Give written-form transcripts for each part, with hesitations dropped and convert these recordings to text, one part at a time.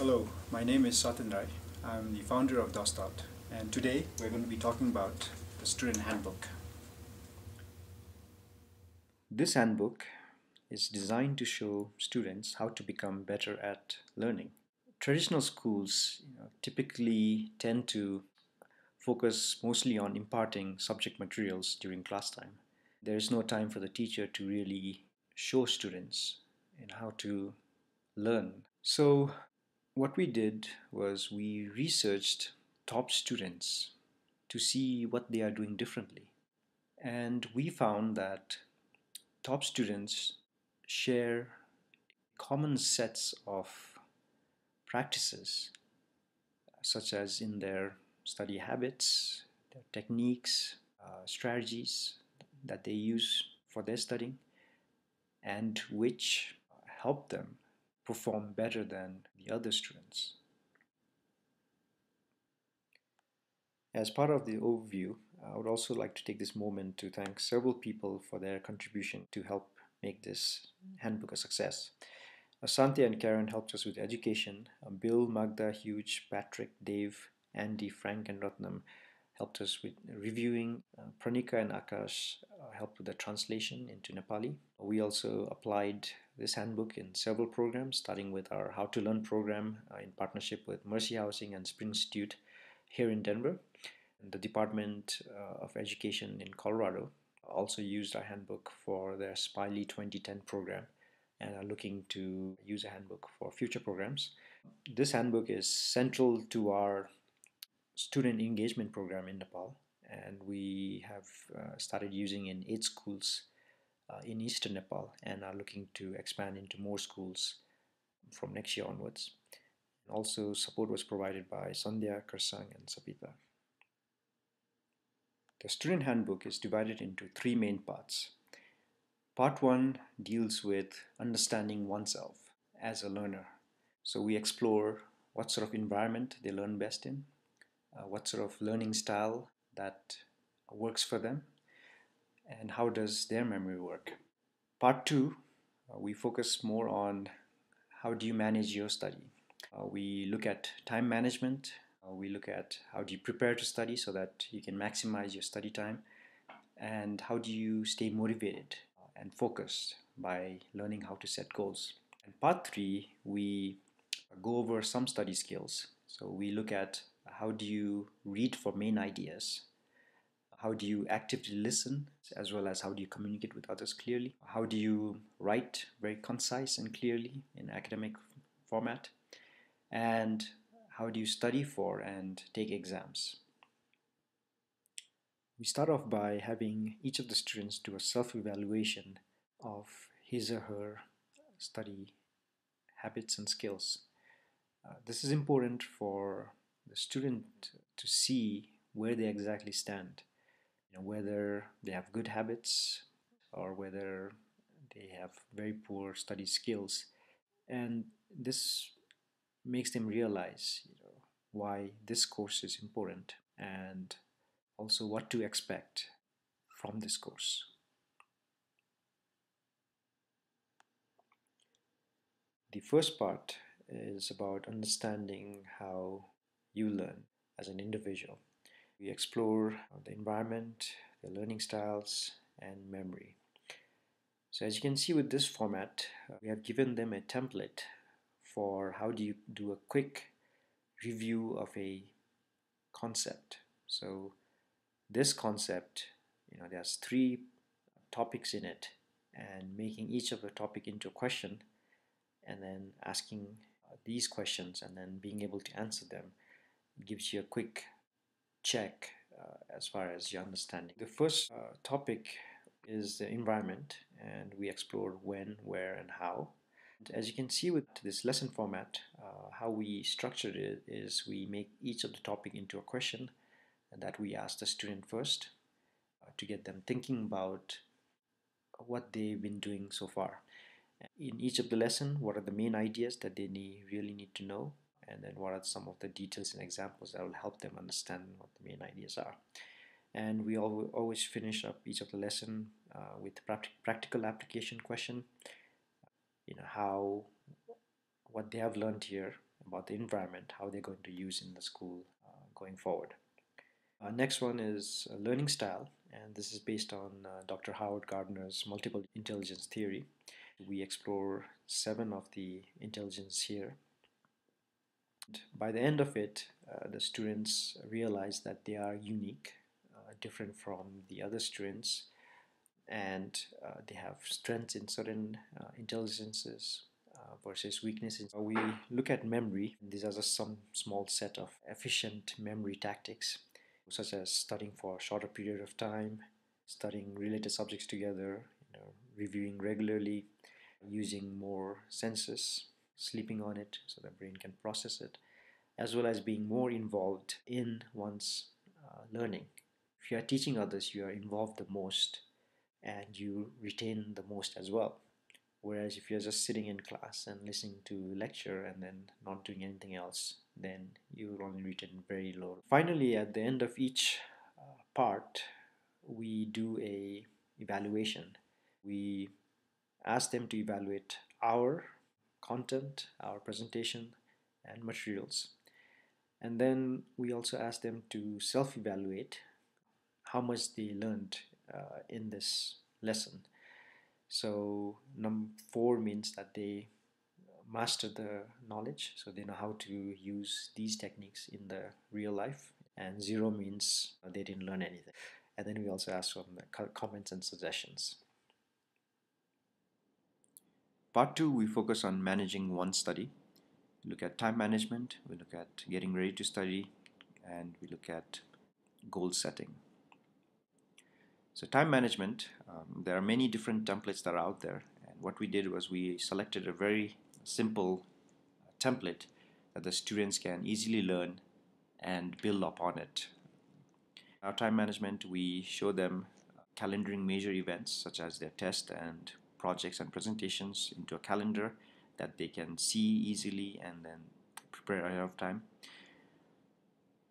Hello, my name is Satin Rai. I'm the founder of thusthought, and today we're going to be talking about the student handbook. This handbook is designed to show students how to become better at learning. Traditional schools typically tend to focus mostly on imparting subject materials during class time. There is no time for the teacher to really show students how to learn. So what we did was we researched top students to see what they are doing differently. And we found that top students share common sets of practices, such as in their study habits, their techniques, strategies that they use for their studying, and which help them perform better than the other students. As part of the overview, I would also like to take this moment to thank several people for their contribution to help make this handbook a success. Asante and Karen helped us with education. Bill, Magda, Huge, Patrick, Dave, Andy, Frank, and Ratnam helped us with reviewing. Pranika and Akash helped with the translation into Nepali. We also applied this handbook in several programs, starting with our How to Learn program in partnership with Mercy Housing and Spring Institute here in Denver. And the Department of Education in Colorado also used our handbook for their Smiley 2010 program and are looking to use a handbook for future programs. This handbook is central to our student engagement program in Nepal, and we have started using in 8 schools in eastern Nepal and are looking to expand into more schools from next year onwards. And also, support was provided by Sandhya, Karsang, and Sapita. The student handbook is divided into 3 main parts. Part 1 deals with understanding oneself as a learner. So we explore what sort of environment they learn best in, what sort of learning style that works for them, and how does their memory work. Part 2, we focus more on how do you manage your study. We look at time management. We look at how do you prepare to study so that you can maximize your study time, and how do you stay motivated and focused by learning how to set goals. And part 3, we go over some study skills. So we look at how do you read for main ideas, how do you actively listen, as well as how do you communicate with others clearly, how do you write very concise and clearly in academic format, and how do you study for and take exams. We start off by having each of the students do a self-evaluation of his or her study habits and skills. This is important for the student to see where they exactly stand, whether they have good habits or whether they have very poor study skills. And this makes them realize why this course is important and also what to expect from this course. The first part is about understanding how you learn as an individual. We explore the environment, the learning styles, and memory. So as you can see with this format, we have given them a template for how do you do a quick review of a concept. So this concept, there's 3 topics in it, and making each of the topic into a question and then asking these questions and then being able to answer them gives you a quick check as far as your understanding. The first topic is the environment, and we explore when, where, and how. And as you can see with this lesson format, how we structured it is we make each of the topic into a question that we ask the student first to get them thinking about what they've been doing so far. In each of the lesson, what are the main ideas that they really need to know, and then what are some of the details and examples that will help them understand what the main ideas are. And we always finish up each of the lesson with practical application question, how what they have learned here about the environment, how they're going to use in the school going forward. Next one is learning style, and this is based on Dr. Howard Gardner's multiple intelligence theory. We explore 7 of the intelligence here. By the end of it, the students realize that they are unique, different from the other students, and they have strengths in certain intelligences versus weaknesses. We look at memory. These are just some small set of efficient memory tactics, such as studying for a shorter period of time, studying related subjects together, reviewing regularly, using more senses, sleeping on it so the brain can process it, as well as being more involved in one's learning. If you are teaching others, you are involved the most and you retain the most as well. Whereas if you're just sitting in class and listening to lecture and then not doing anything else, then you will only retain very low. Finally, at the end of each part, we do a evaluation. We ask them to evaluate our content, our presentation, and materials. And then we also ask them to self-evaluate how much they learned in this lesson. So number 4 means that they master the knowledge, so they know how to use these techniques in the real life. And 0 means they didn't learn anything. And then we also ask for comments and suggestions. Part 2, we focus on managing one study. We look at time management, we look at getting ready to study, and we look at goal setting. So time management, there are many different templates that are out there, and what we did was we selected a very simple template that the students can easily learn and build upon it. Our time management, we show them calendaring major events such as their test and projects and presentations into a calendar that they can see easily and then prepare ahead of time,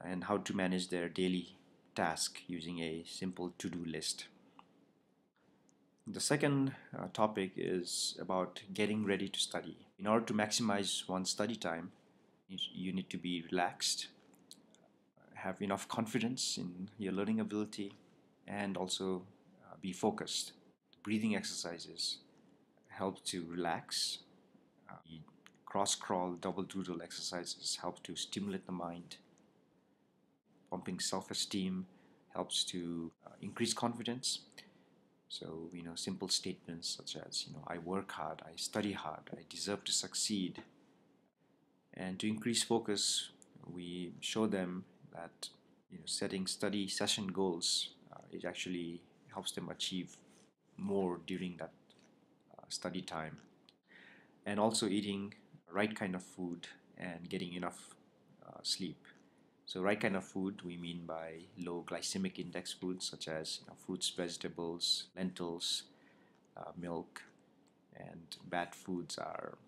and how to manage their daily task using a simple to-do list. The second topic is about getting ready to study. In order to maximize one's study time, you need to be relaxed, have enough confidence in your learning ability, and also be focused. Breathing exercises help to relax. The cross crawl, double doodle exercises help to stimulate the mind. Pumping self-esteem helps to increase confidence. So, simple statements such as, I work hard, I study hard, I deserve to succeed. And to increase focus, we show them that, setting study session goals, it actually helps them achieve more during that study time. And also eating right kind of food and getting enough sleep. So right kind of food we mean by low glycemic index foods such as fruits, vegetables, lentils, milk, and bad foods are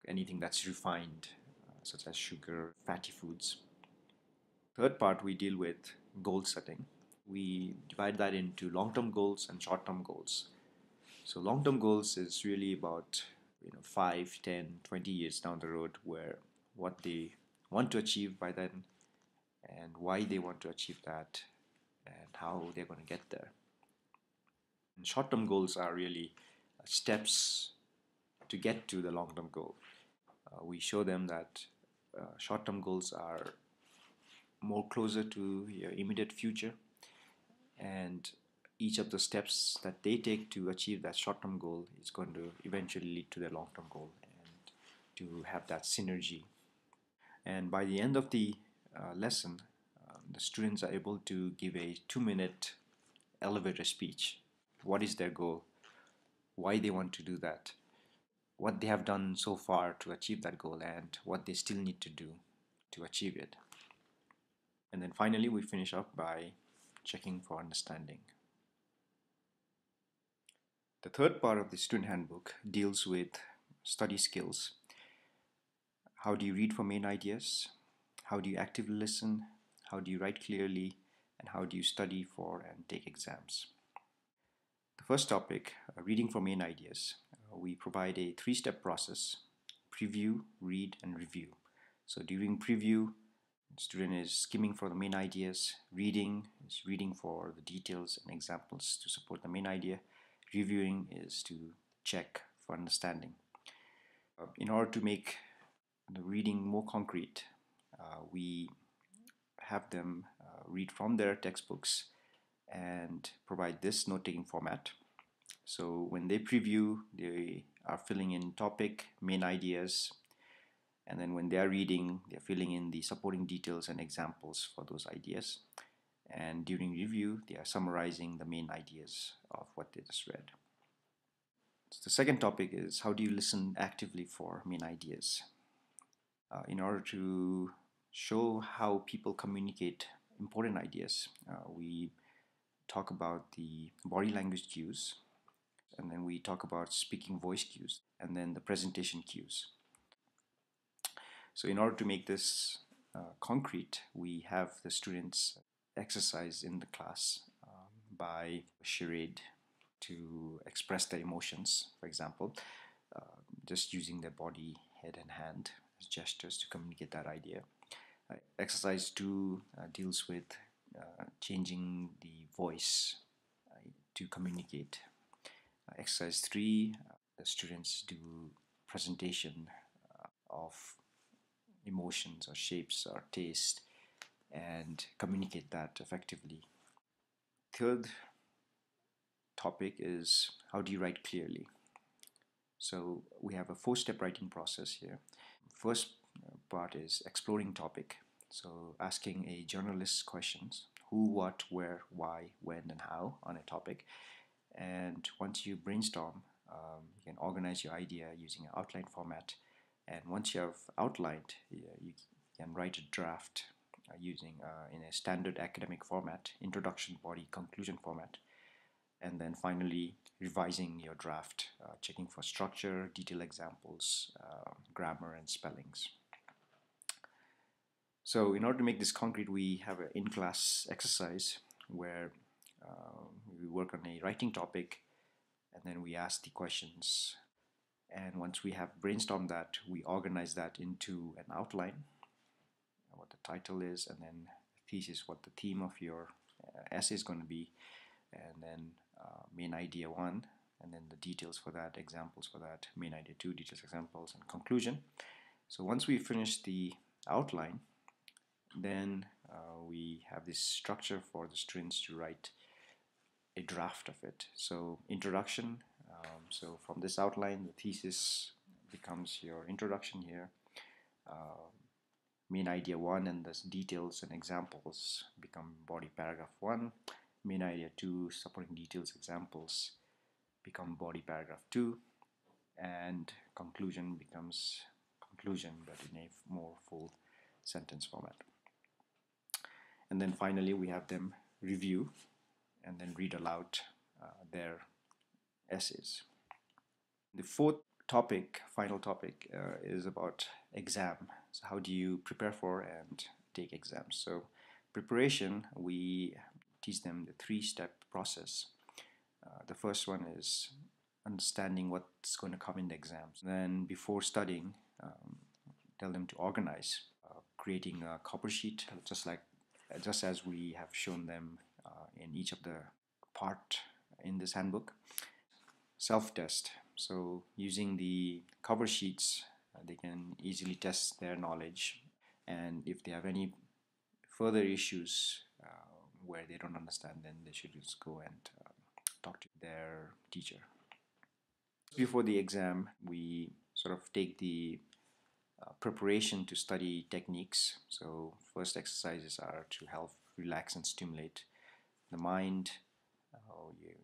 anything that's refined such as sugar, fatty foods. Third part, we deal with goal setting. We divide that into long-term goals and short-term goals. So long-term goals is really about 5, 10, 20 years down the road, where what they want to achieve by then and why they want to achieve that and how they're going to get there. And short-term goals are really steps to get to the long-term goal. We show them that short-term goals are more closer to your immediate future, and each of the steps that they take to achieve that short-term goal is going to eventually lead to their long-term goal and to have that synergy. And by the end of the lesson, the students are able to give a 2-minute elevator speech. What is their goal? Why they want to do that? What they have done so far to achieve that goal and what they still need to do to achieve it. And then finally, we finish up by checking for understanding. The third part of the student handbook deals with study skills. How do you read for main ideas? How do you actively listen? How do you write clearly? And how do you study for and take exams? The first topic, reading for main ideas. We provide a 3-step process: preview, read, and review. So during preview, the student is skimming for the main ideas. Reading is reading for the details and examples to support the main idea. Reviewing is to check for understanding. In order to make the reading more concrete, we have them read from their textbooks and provide this note-taking format. So when they preview, they are filling in topic, main ideas, and then when they are reading, they're filling in the supporting details and examples for those ideas. And during review, they are summarizing the main ideas of what they just read. So the second topic is, how do you listen actively for main ideas? In order to show how people communicate important ideas, we talk about the body language cues, and then we talk about speaking voice cues, and then the presentation cues. So in order to make this concrete, we have the students exercise in the class by charade to express their emotions, for example, just using their body, head and hand as gestures to communicate that idea. Exercise 2 deals with changing the voice to communicate. Exercise 3, the students do presentation of emotions or shapes or taste and communicate that effectively. Third topic is, how do you write clearly? So we have a 4-step writing process here. First part is exploring topic. So asking a journalist questions: who, what, where, why, when, and how on a topic. And once you brainstorm, you can organize your idea using an outline format. And once you have outlined, you can write a draft using in a standard academic format: introduction, body, conclusion format. And then finally revising your draft, checking for structure, detailed examples, grammar, and spellings. So in order to make this concrete, we have an in-class exercise where we work on a writing topic, and then we ask the questions. And once we have brainstormed that, we organize that into an outline, what the title is, and then thesis, what the theme of your essay is going to be, and then main idea 1, and then the details for that, examples for that, main idea 2, details, examples, and conclusion. So once we finish the outline, then we have this structure for the students to write a draft of it. So introduction, so from this outline, the thesis becomes your introduction here. Main idea 1 and the details and examples become body paragraph 1. Main idea 2, supporting details, examples become body paragraph 2. And conclusion becomes conclusion, but in a more full sentence format. And then finally we have them review and then read aloud their essays. The fourth topic, final topic, is about exam. So how do you prepare for and take exams? So preparation, we teach them the 3-step process. The first one is understanding what's going to come in the exams. Then before studying, tell them to organize, creating a cover sheet, just as we have shown them in each of the part in this handbook. Self-test. So using the cover sheets, they can easily test their knowledge, and if they have any further issues where they don't understand, then they should just go and talk to their teacher. Before the exam, we sort of take the preparation to study techniques. So first exercises are to help relax and stimulate the mind,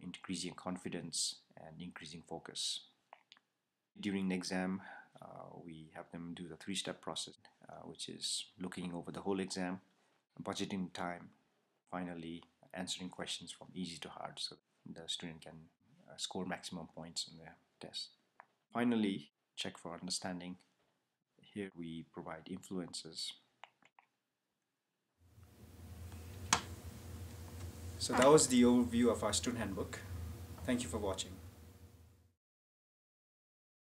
increasing confidence and increasing focus. During the exam, we have them do the 3-step process, which is looking over the whole exam, budgeting time, finally answering questions from easy to hard so the student can score maximum points on the test. Finally, check for understanding. Here we provide influences. So that was the overview of our student handbook. Thank you for watching.